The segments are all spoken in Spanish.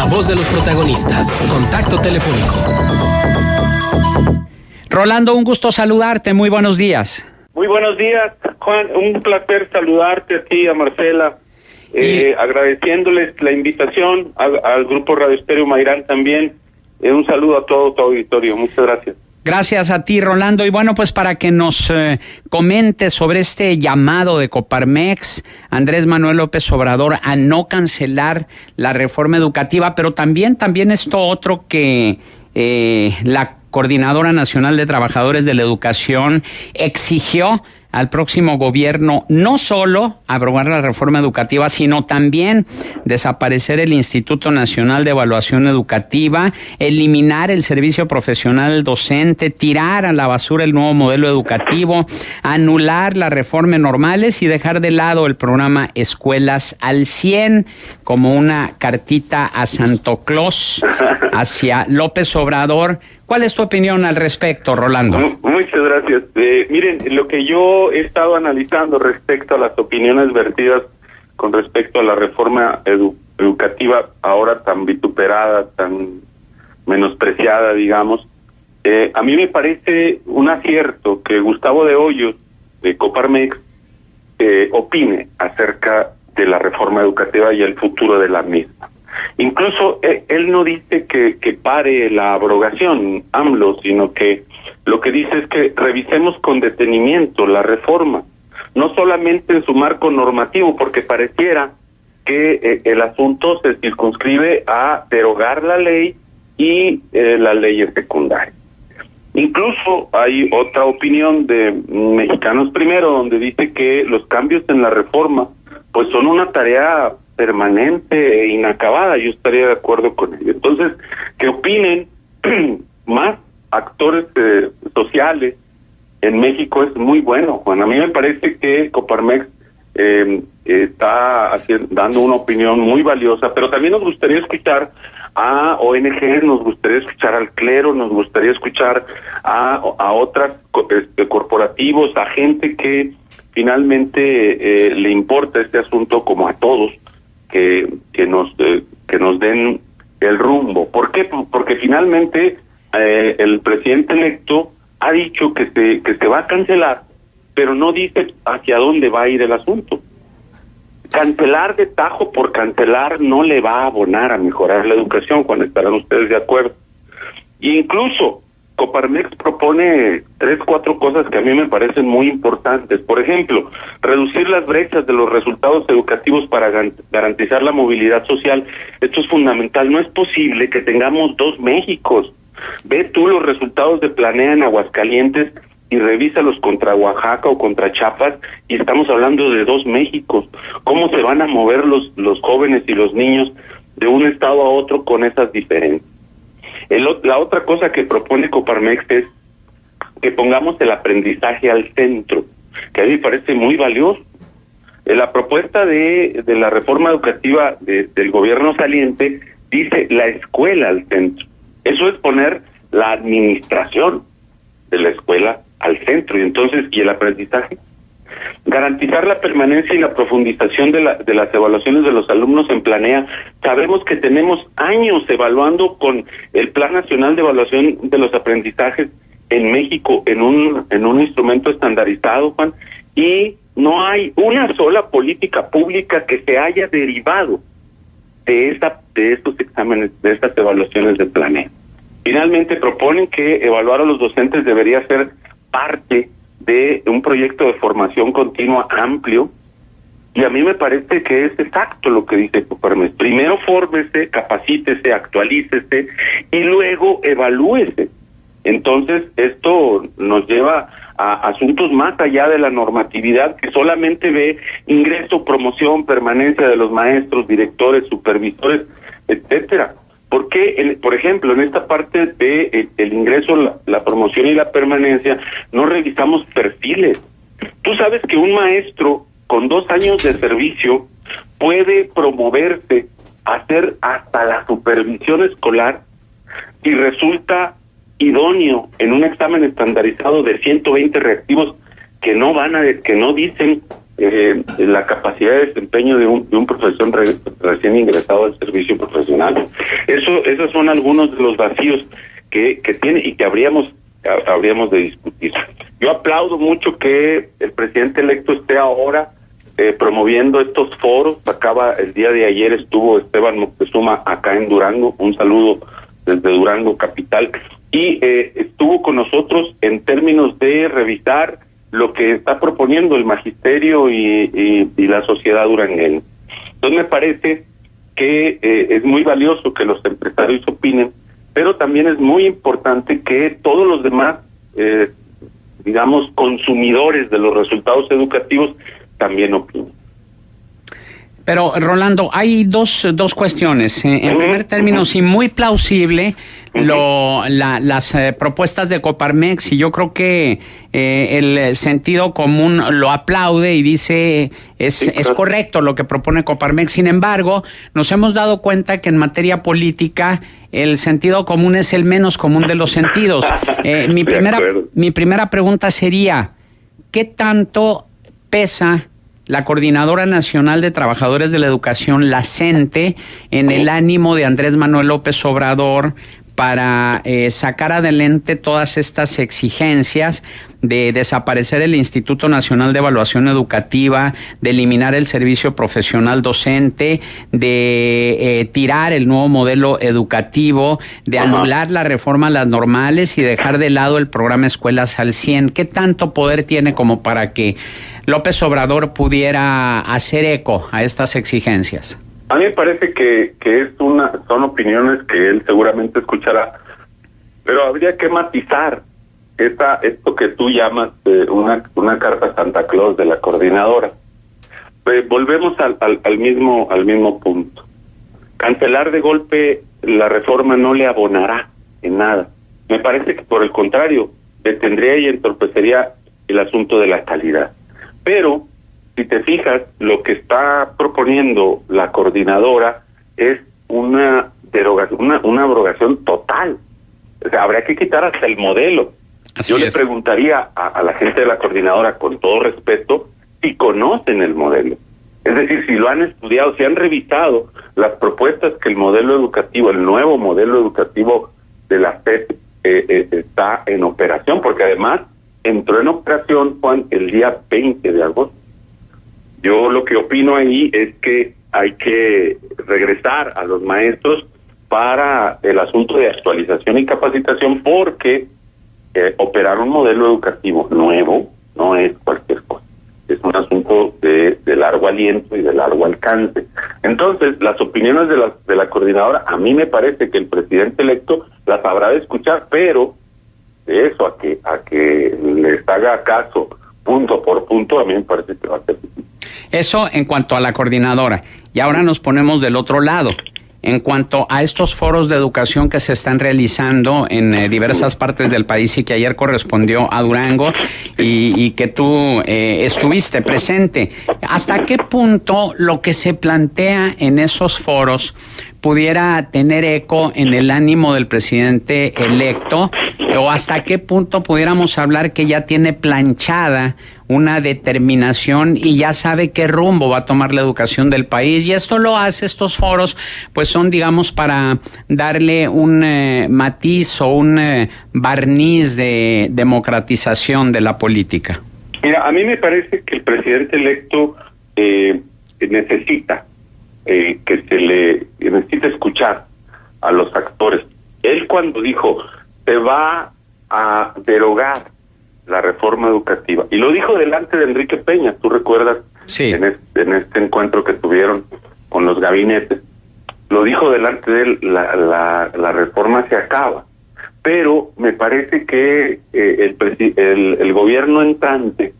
la voz de los protagonistas. Contacto telefónico. Rolando, un gusto saludarte. Muy buenos días. Muy buenos días, Juan. Un placer saludarte a ti, a Marcela. Agradeciéndoles la invitación al Grupo Radio Estéreo Mairán también. Un saludo a todo tu auditorio. Muchas gracias. Gracias a ti, Rolando. Y bueno, pues para que nos comentes sobre este llamado de Coparmex, Andrés Manuel López Obrador, a no cancelar la reforma educativa, pero también esto otro que la Coordinadora Nacional de Trabajadores de la Educación exigió al próximo gobierno no solo abrogar la reforma educativa, sino también desaparecer el Instituto Nacional de Evaluación Educativa, eliminar el servicio profesional docente, tirar a la basura el nuevo modelo educativo, anular las reformas normales y dejar de lado el programa Escuelas al 100 como una cartita a Santo Claus hacia López Obrador. ¿Cuál es tu opinión al respecto, Rolando? Muchas gracias. Miren, lo que yo he estado analizando respecto a las opiniones vertidas con respecto a la reforma educativa, ahora tan vituperada, tan menospreciada, digamos, a mí me parece un acierto que Gustavo de Hoyos, de Coparmex, opine acerca de la reforma educativa y el futuro de la misma. Incluso él no dice que pare la abrogación, AMLO, sino que lo que dice es que revisemos con detenimiento la reforma, no solamente en su marco normativo, porque pareciera que el asunto se circunscribe a derogar la ley y las leyes secundarias. Incluso hay otra opinión de Mexicanos Primero, donde dice que los cambios en la reforma pues son una tarea permanente e inacabada. Yo estaría de acuerdo con ello. Entonces, que opinen más actores sociales en México es muy bueno, Juan. A mí me parece que Coparmex está dando una opinión muy valiosa, pero también nos gustaría escuchar a ONG, nos gustaría escuchar al clero, nos gustaría escuchar a otras corporativos, a gente que finalmente le importa este asunto, como a todos, que nos den el rumbo. ¿Por qué? Porque finalmente el presidente electo ha dicho que se va a cancelar, pero no dice hacia dónde va a ir el asunto. Cancelar de tajo por cancelar no le va a abonar a mejorar la educación, cuando estarán ustedes de acuerdo. E incluso Coparmex propone 3-4 cosas que a mí me parecen muy importantes. Por ejemplo, reducir las brechas de los resultados educativos para garantizar la movilidad social. Esto es fundamental. No es posible que tengamos dos Méxicos. Ve tú los resultados de Planea en Aguascalientes y revísalos contra Oaxaca o contra Chiapas, y estamos hablando de dos Méxicos. ¿Cómo se van a mover los jóvenes y los niños de un estado a otro con esas diferencias? La otra cosa que propone Coparmex es que pongamos el aprendizaje al centro, que a mí me parece muy valioso. La propuesta de la reforma educativa del gobierno saliente dice la escuela al centro. Eso es poner la administración de la escuela al centro, y el aprendizaje. Garantizar la permanencia y la profundización de las evaluaciones de los alumnos en Planea. Sabemos que tenemos años evaluando con el Plan Nacional de Evaluación de los Aprendizajes en México en un instrumento estandarizado, Juan, y no hay una sola política pública que se haya derivado de estos exámenes, de estas evaluaciones de Planea. Finalmente proponen que evaluar a los docentes debería ser parte de un proyecto de formación continua amplio, y a mí me parece que es exacto lo que dice Coparmex. Primero fórmese, capacítese, actualícese y luego evalúese. Entonces esto nos lleva a asuntos más allá de la normatividad, que solamente ve ingreso, promoción, permanencia de los maestros, directores, supervisores, etcétera. ¿Por qué, por ejemplo, en esta parte de el ingreso, la promoción y la permanencia, no revisamos perfiles? Tú sabes que un maestro con 2 años de servicio puede promoverse a hacer hasta la supervisión escolar y resulta idóneo en un examen estandarizado de 120 reactivos que no dicen la capacidad de desempeño de un profesor recién ingresado al servicio profesional. Esos son algunos de los vacíos que tiene y que habríamos de discutir. Yo aplaudo mucho que el presidente electo esté ahora promoviendo estos foros. El día de ayer estuvo Esteban Moctezuma acá en Durango, un saludo desde Durango capital, y estuvo con nosotros en términos de revisar lo que está proponiendo el magisterio y la sociedad durangueña. Entonces me parece que es muy valioso que los empresarios opinen, pero también es muy importante que todos los demás, digamos, consumidores de los resultados educativos también opinen. Pero, Rolando, hay dos cuestiones. En primer término, sí, muy plausible las propuestas de Coparmex, y yo creo que el sentido común lo aplaude y dice es correcto lo que propone Coparmex. Sin embargo, nos hemos dado cuenta que en materia política el sentido común es el menos común de los sentidos. Mi primera pregunta sería, ¿qué tanto pesa la Coordinadora Nacional de Trabajadores de la Educación, la CENTE, en el ánimo de Andrés Manuel López Obrador para sacar adelante todas estas exigencias de desaparecer el Instituto Nacional de Evaluación Educativa, de eliminar el servicio profesional docente, de tirar el nuevo modelo educativo, de anular la reforma a las normales y dejar de lado el programa Escuelas al 100? ¿Qué tanto poder tiene como para que López Obrador pudiera hacer eco a estas exigencias? A mí me parece que son opiniones que él seguramente escuchará, pero habría que matizar esto que tú llamas una carta Santa Claus de la coordinadora. Volvemos al mismo punto. Cancelar de golpe la reforma no le abonará en nada. Me parece que por el contrario detendría y entorpecería el asunto de la calidad. Pero si te fijas, lo que está proponiendo la coordinadora es una derogación, una abrogación total. O sea, habría que quitar hasta el modelo. Yo le preguntaría a la gente de la coordinadora, con todo respeto, si conocen el modelo. Es decir, si lo han estudiado, si han revisado las propuestas que el modelo educativo, el nuevo modelo educativo de la SEP está en operación, porque además entró en operación, Juan, el día 20 de agosto. Yo lo que opino ahí es que hay que regresar a los maestros para el asunto de actualización y capacitación, porque operar un modelo educativo nuevo no es cualquier cosa. Es un asunto de largo aliento y de largo alcance. Entonces, las opiniones de la coordinadora, a mí me parece que el presidente electo las habrá de escuchar, pero de eso a que les haga caso punto por punto, a mí me parece que va a ser difícil. Eso en cuanto a la coordinadora. Y ahora nos ponemos del otro lado. En cuanto a estos foros de educación que se están realizando en diversas partes del país y que ayer correspondió a Durango y que tú estuviste presente, ¿hasta qué punto lo que se plantea en esos foros pudiera tener eco en el ánimo del presidente electo, o hasta qué punto pudiéramos hablar que ya tiene planchada una determinación y ya sabe qué rumbo va a tomar la educación del país? Y esto lo hace, estos foros, pues son, digamos, para darle un matiz o un barniz de democratización de la política. Mira, a mí me parece que el presidente electo necesita necesita escuchar a los actores. Él, cuando dijo se va a derogar la reforma educativa, y lo dijo delante de Enrique Peña, tú recuerdas, sí, en este encuentro que tuvieron con los gabinetes, lo dijo delante de él, la reforma se acaba, pero me parece que el gobierno entrante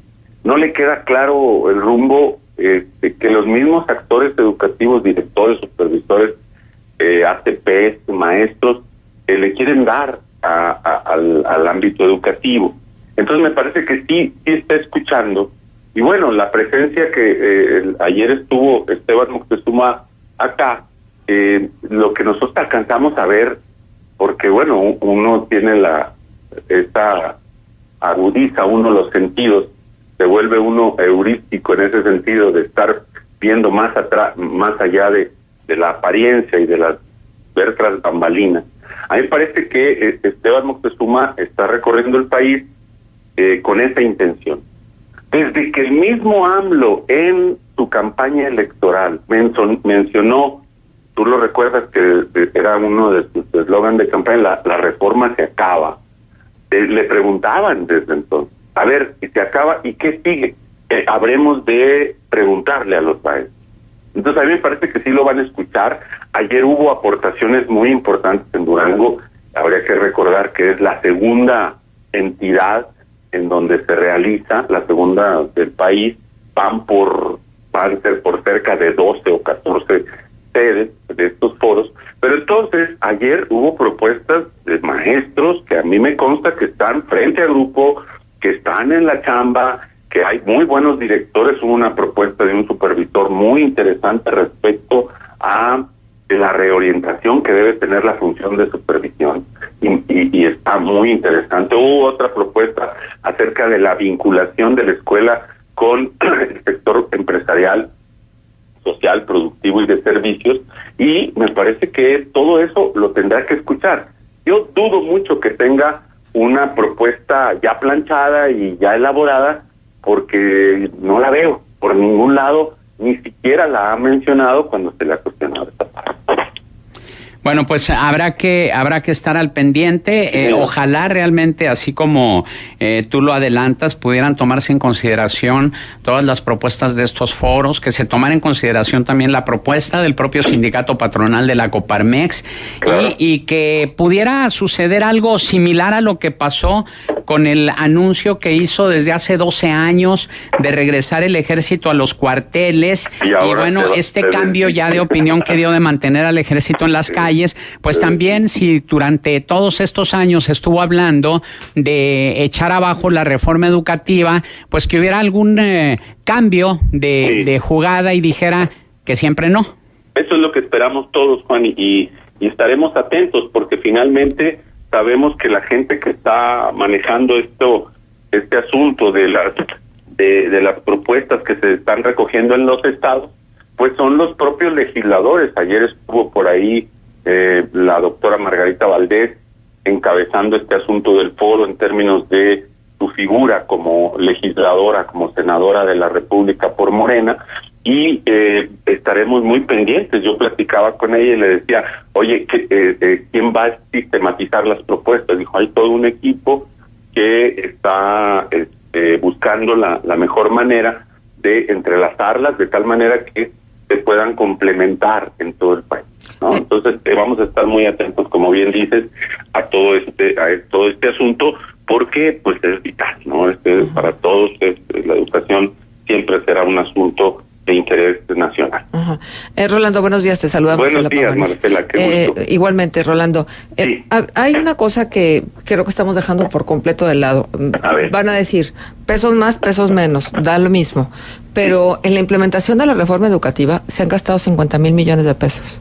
no le queda claro el rumbo que los mismos actores educativos, directores, supervisores, ATPs, maestros, le quieren dar al ámbito educativo. Entonces me parece que sí está escuchando. Y bueno, la presencia que ayer estuvo Esteban Moctezuma acá, lo que nosotros alcanzamos a ver, porque bueno, uno tiene agudiza uno los sentidos, se vuelve uno heurístico en ese sentido de estar viendo más atrás, más allá de la apariencia y de las ver tras bambalinas. A mí me parece que Esteban Moctezuma está recorriendo el país con esa intención. Desde que el mismo AMLO en su campaña electoral mencionó, tú lo recuerdas que era uno de sus eslogan de campaña, la reforma se acaba. Le preguntaban desde entonces, a ver, si se acaba, ¿y qué sigue? Habremos de preguntarle a los países. Entonces a mí me parece que sí lo van a escuchar. Ayer hubo aportaciones muy importantes en Durango. Habría que recordar que es la segunda entidad en donde se realiza, la segunda del país. Van a ser por cerca de 12 o 14 sedes de estos foros. Pero entonces ayer hubo propuestas de maestros que a mí me consta que están frente al grupo, que están en la chamba, que hay muy buenos directores. Hubo una propuesta de un supervisor muy interesante respecto a la reorientación que debe tener la función de supervisión y está muy interesante. Hubo otra propuesta acerca de la vinculación de la escuela con el sector empresarial, social, productivo y de servicios, y me parece que todo eso lo tendrá que escuchar. Yo dudo mucho que tenga una propuesta ya planchada y ya elaborada, porque no la veo por ningún lado, ni siquiera la ha mencionado cuando se le ha cuestionado esta parte. Bueno, pues habrá que estar al pendiente. Ojalá realmente, así como tú lo adelantas, pudieran tomarse en consideración todas las propuestas de estos foros, que se tomara en consideración también la propuesta del propio sindicato patronal de la Coparmex, claro. y que pudiera suceder algo similar a lo que pasó con el anuncio que hizo desde hace 12 años de regresar el ejército a los cuarteles. Y bueno, este cambio ya de opinión que dio de mantener al ejército en las calles, pues también si durante todos estos años estuvo hablando de echar abajo la reforma educativa, pues que hubiera algún cambio de jugada y dijera que siempre no. Eso es lo que esperamos todos, Juan, y estaremos atentos, porque finalmente sabemos que la gente que está manejando este asunto de las propuestas que se están recogiendo en los estados, pues son los propios legisladores. Ayer estuvo por ahí la doctora Margarita Valdés encabezando este asunto del foro en términos de su figura como legisladora, como senadora de la República por Morena, y estaremos muy pendientes. Yo platicaba con ella y le decía, oye, ¿quién va a sistematizar las propuestas? Dijo, hay todo un equipo que está buscando la mejor manera de entrelazarlas de tal manera que se puedan complementar en todo el país, ¿no? Entonces vamos a estar muy atentos, como bien dices, a todo este asunto, porque pues es vital, ¿no? Para todos la educación siempre será un asunto de interés nacional. Rolando, buenos días, te saludamos. Buenos días, Marcela, qué gusto. Igualmente, Rolando. Sí. Hay una cosa que creo que estamos dejando por completo de lado. Van a decir, pesos más, pesos menos, da lo mismo. Pero en la implementación de la reforma educativa se han gastado 50,000 millones de pesos.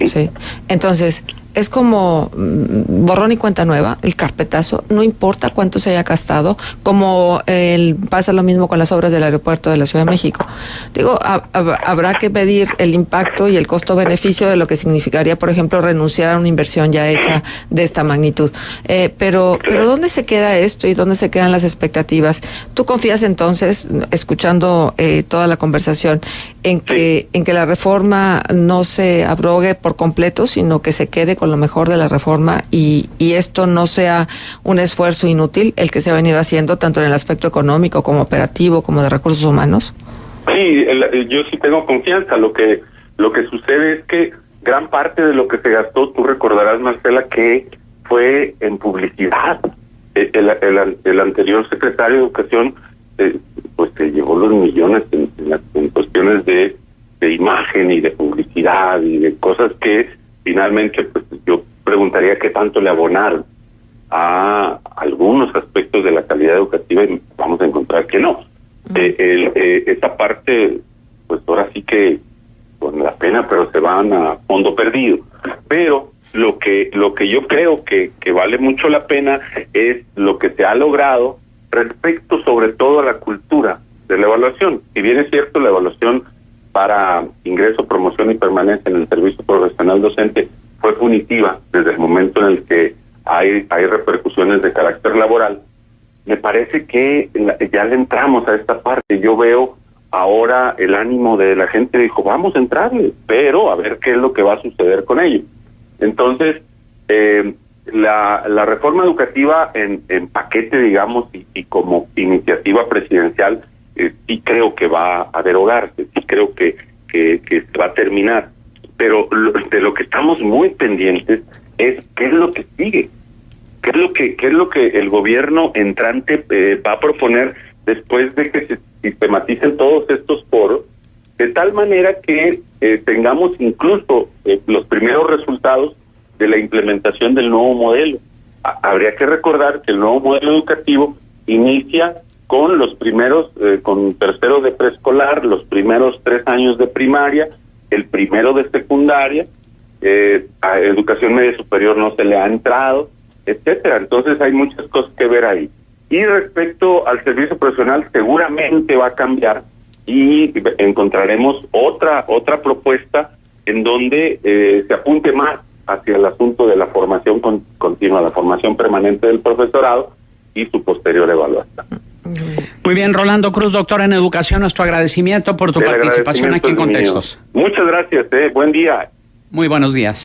Sí. Entonces, es como borrón y cuenta nueva, el carpetazo, no importa cuánto se haya gastado, como pasa lo mismo con las obras del aeropuerto de la Ciudad de México. Digo, habrá que medir el impacto y el costo-beneficio de lo que significaría, por ejemplo, renunciar a una inversión ya hecha de esta magnitud. Pero ¿dónde se queda esto y dónde se quedan las expectativas? ¿Tú confías entonces, escuchando toda la conversación, en que la reforma no se abrogue por completo, sino que se quede con lo mejor de la reforma y esto no sea un esfuerzo inútil el que se ha venido haciendo tanto en el aspecto económico como operativo como de recursos humanos? Sí, yo sí tengo confianza. Lo que sucede es que gran parte de lo que se gastó, tú recordarás, Marcela, que fue en publicidad. El anterior secretario de Educación pues se llevó los millones en cuestiones de imagen y de publicidad y de cosas que finalmente pues yo preguntaría qué tanto le abonaron a algunos aspectos de la calidad educativa, y vamos a encontrar que no. Esta parte pues ahora sí que con la pena, pero se van a fondo perdido. Pero lo que yo creo que vale mucho la pena es lo que se ha logrado respecto sobre todo a la cultura de la evaluación. Si bien es cierto, la evaluación para ingreso, promoción y permanencia en el servicio profesional docente fue punitiva desde el momento en el que hay repercusiones de carácter laboral, me parece que ya le entramos a esta parte. Yo veo ahora el ánimo de la gente, dijo, vamos a entrarle, pero a ver qué es lo que va a suceder con ello. Entonces, la reforma educativa en paquete, digamos, y como iniciativa presidencial, sí creo que va a derogarse, sí creo que se va a terminar. Pero de lo que estamos muy pendientes es qué es lo que sigue, qué es lo que el gobierno entrante va a proponer después de que se sistematicen todos estos foros, de tal manera que tengamos incluso los primeros resultados de la implementación del nuevo modelo. Habría que recordar que el nuevo modelo educativo inicia con los primeros, con tercero de preescolar, los primeros 3 años de primaria, el primero de secundaria, a educación media superior no se le ha entrado, etcétera. Entonces hay muchas cosas que ver ahí. Y respecto al servicio profesional, seguramente va a cambiar y encontraremos otra propuesta en donde se apunte más hacia el asunto de la formación continua, la formación permanente del profesorado y su posterior evaluación. Muy bien, Rolando Cruz, doctor en educación, nuestro agradecimiento por tu participación aquí en Contextos. Muchas gracias, buen día. Muy buenos días.